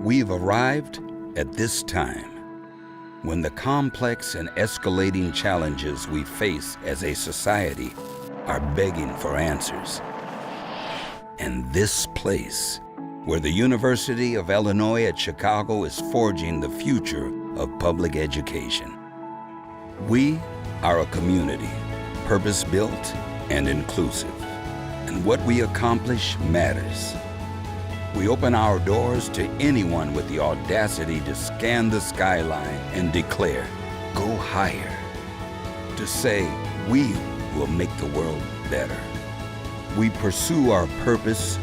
We've arrived at this time when the complex and escalating challenges we face as a society are begging for answers. And this place, where the University of Illinois at Chicago is forging the future of public education. We are a community, purpose-built and inclusive. And what we accomplish matters. We open our doors to anyone with the audacity to scan the skyline and declare, go higher. To say, we will make the world better. We pursue our purpose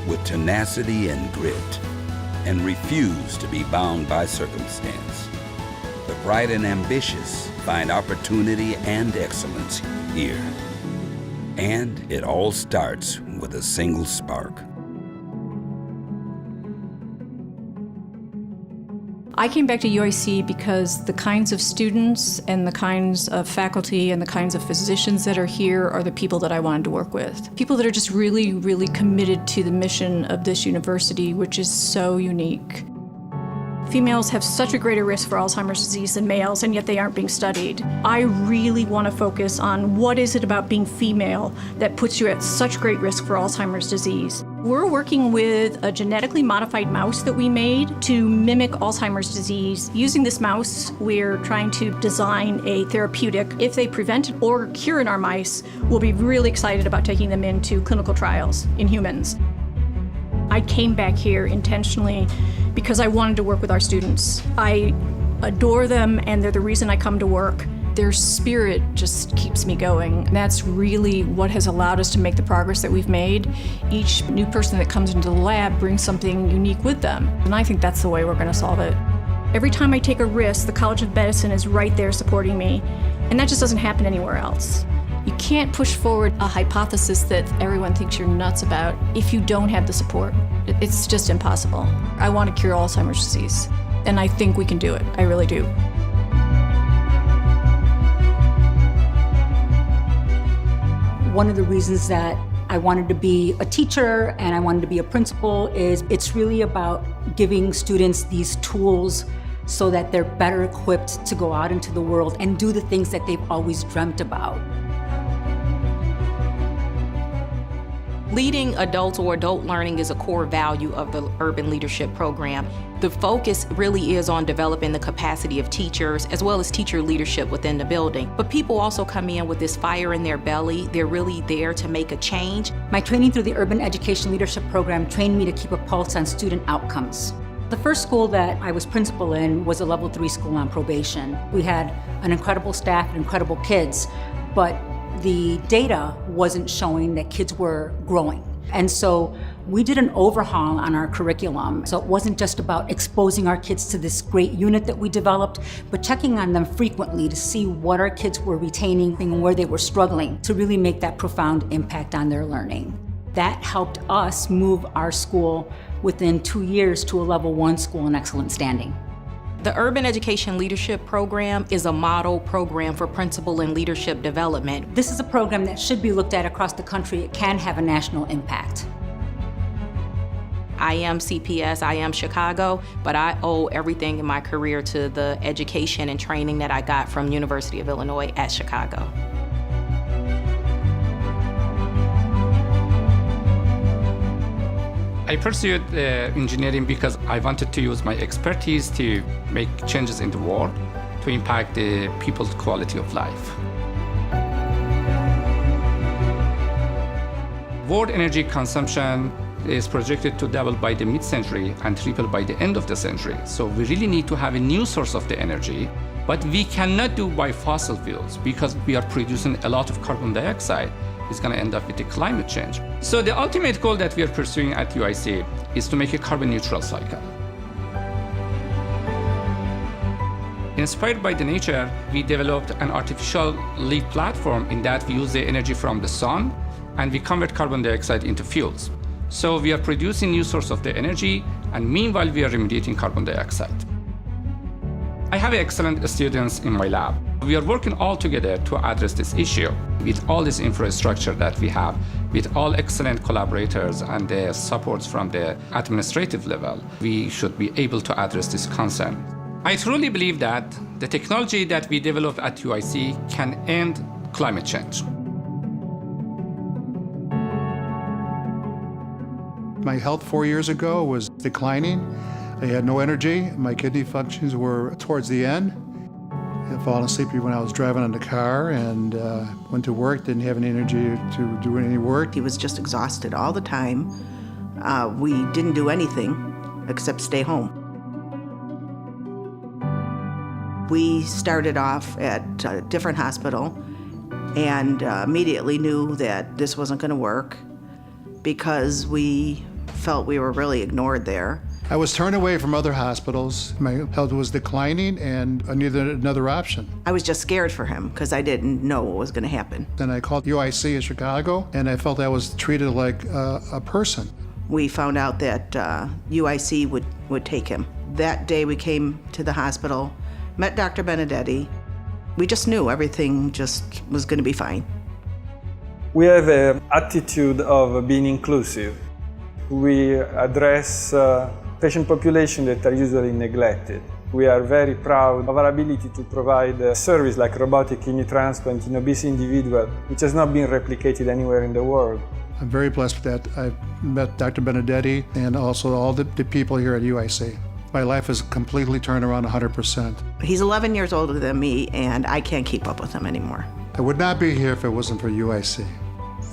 with tenacity and grit and refuse to be bound by circumstance. The bright and ambitious find opportunity and excellence here. And it all starts with a single spark. I came back to UIC because the kinds of students and the kinds of faculty and the kinds of physicians that are here are the people that I wanted to work with. People that are just really, really committed to the mission of this university, which is so unique. Females have such a greater risk for Alzheimer's disease than males, and yet they aren't being studied. I really want to focus on what is it about being female that puts you at such great risk for Alzheimer's disease. We're working with a genetically modified mouse that we made to mimic Alzheimer's disease. Using this mouse, we're trying to design a therapeutic. If they prevent or cure in our mice, we'll be really excited about taking them into clinical trials in humans. I came back here intentionally because I wanted to work with our students. I adore them, and they're the reason I come to work. Their spirit just keeps me going. And that's really what has allowed us to make the progress that we've made. Each new person that comes into the lab brings something unique with them, and I think that's the way we're going to solve it. Every time I take a risk, the College of Medicine is right there supporting me, and that just doesn't happen anywhere else. You can't push forward a hypothesis that everyone thinks you're nuts about if you don't have the support. It's just impossible. I want to cure Alzheimer's disease, and I think we can do it. I really do. One of the reasons that I wanted to be a teacher and I wanted to be a principal is it's really about giving students these tools so that they're better equipped to go out into the world and do the things that they've always dreamt about. Leading adults or adult learning is a core value of the Urban Leadership Program. The focus really is on developing the capacity of teachers as well as teacher leadership within the building. But people also come in with this fire in their belly. They're really there to make a change. My training through the Urban Education Leadership Program trained me to keep a pulse on student outcomes. The first school that I was principal in was a level 3 school on probation. We had an incredible staff and incredible kids, but the data wasn't showing that kids were growing. And so we did an overhaul on our curriculum. So it wasn't just about exposing our kids to this great unit that we developed, but checking on them frequently to see what our kids were retaining and where they were struggling to really make that profound impact on their learning. That helped us move our school within 2 years to a level 1 school in excellent standing. The Urban Education Leadership Program is a model program for principal and leadership development. This is a program that should be looked at across the country. It can have a national impact. I am CPS, I am Chicago, but I owe everything in my career to the education and training that I got from University of Illinois at Chicago. I pursued engineering because I wanted to use my expertise to make changes in the world, to impact the people's quality of life. World energy consumption is projected to double by the mid-century and triple by the end of the century. So we really need to have a new source of the energy, but we cannot do by fossil fuels because we are producing a lot of carbon dioxide. It's going to end up with the climate change. So the ultimate goal that we are pursuing at UIC is to make a carbon neutral cycle. Inspired by the nature, we developed an artificial leaf platform in that we use the energy from the sun and we convert carbon dioxide into fuels. So we are producing new source of the energy, and meanwhile we are remediating carbon dioxide. I have excellent students in my lab. We are working all together to address this issue. With all this infrastructure that we have, with all excellent collaborators and the supports from the administrative level, we should be able to address this concern. I truly believe that the technology that we developed at UIC can end climate change. My health 4 years ago was declining. I had no energy. My kidney functions were towards the end. I'd fallen asleep when I was driving in the car and went to work, didn't have any energy to do any work. He was just exhausted all the time. We didn't do anything except stay home. We started off at a different hospital and immediately knew that this wasn't going to work because we felt we were really ignored there. I was turned away from other hospitals. My health was declining and I needed another option. I was just scared for him because I didn't know what was going to happen. Then I called UIC in Chicago and I felt I was treated like a person. We found out that UIC would take him. That day we came to the hospital, met Dr. Benedetti. We just knew everything just was going to be fine. We have an attitude of being inclusive. We address patient populations that are usually neglected. We are very proud of our ability to provide a service like robotic kidney transplant in obese individuals, which has not been replicated anywhere in the world. I'm very blessed with that. I've met Dr. Benedetti and also all the people here at UIC. My life has completely turned around 100%. He's 11 years older than me, and I can't keep up with him anymore. I would not be here if it wasn't for UIC.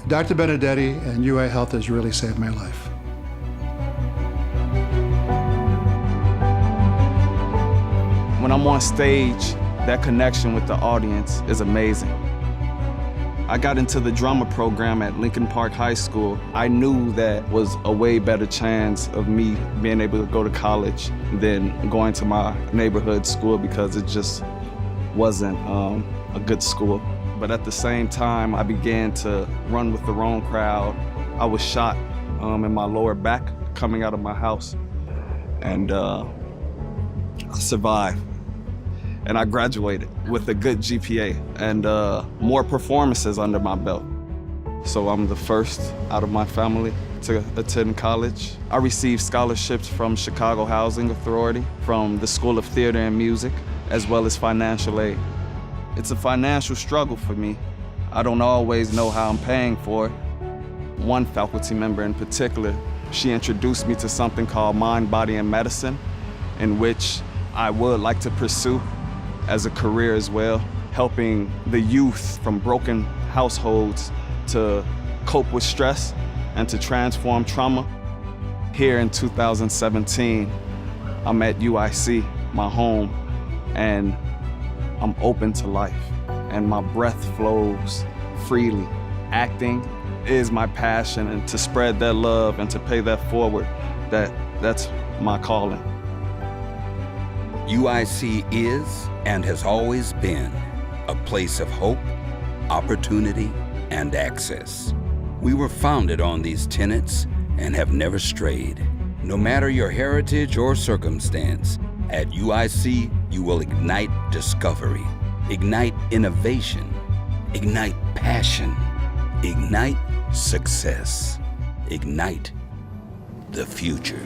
Dr. Benedetti and UI Health has really saved my life. When I'm on stage, that connection with the audience is amazing. I got into the drama program at Lincoln Park High School. I knew that was a way better chance of me being able to go to college than going to my neighborhood school because it just wasn't a good school. But at the same time, I began to run with the wrong crowd. I was shot in my lower back coming out of my house, and I survived. And I graduated with a good GPA and more performances under my belt. So I'm the first out of my family to attend college. I received scholarships from Chicago Housing Authority, from the School of Theater and Music, as well as financial aid. It's a financial struggle for me. I don't always know how I'm paying for it. One faculty member in particular, she introduced me to something called Mind, Body, and Medicine, in which I would like to pursue as a career as well, helping the youth from broken households to cope with stress and to transform trauma. Here in 2017, I'm at UIC, my home, and I'm open to life, and my breath flows freely. Acting is my passion, and to spread that love and to pay that forward, that's my calling. UIC is and has always been a place of hope, opportunity, and access. We were founded on these tenets and have never strayed. No matter your heritage or circumstance, at UIC, you will ignite discovery, ignite innovation, ignite passion, ignite success, ignite the future.